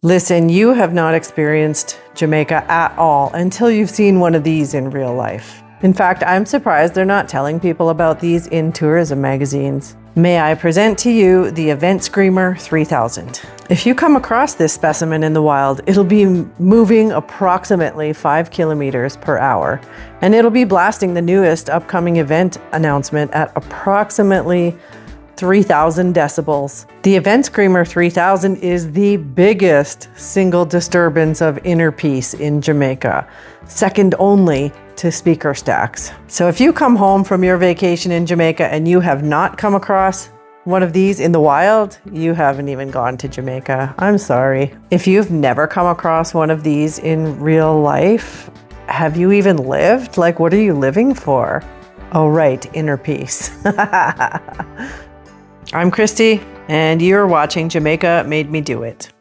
Listen, you have not experienced Jamaica at all until you've seen one of these in real life. In fact, I'm surprised they're not telling people about these in tourism magazines. May I present to you the Event Screamer 3000. If you come across this specimen in the wild, it'll be moving approximately 5 kilometers per hour, and it'll be blasting the newest upcoming event announcement at approximately 3,000 decibels. The Event Screamer 3000 is the biggest single disturbance of inner peace in Jamaica, second only to speaker stacks. So if you come home from your vacation in Jamaica and you have not come across one of these in the wild, you haven't even gone to Jamaica. I'm sorry. If you've never come across one of these in real life, have you even lived? Like, what are you living for? Oh, right, inner peace. I'm Christy, and you're watching Jamaica Made Me Do It.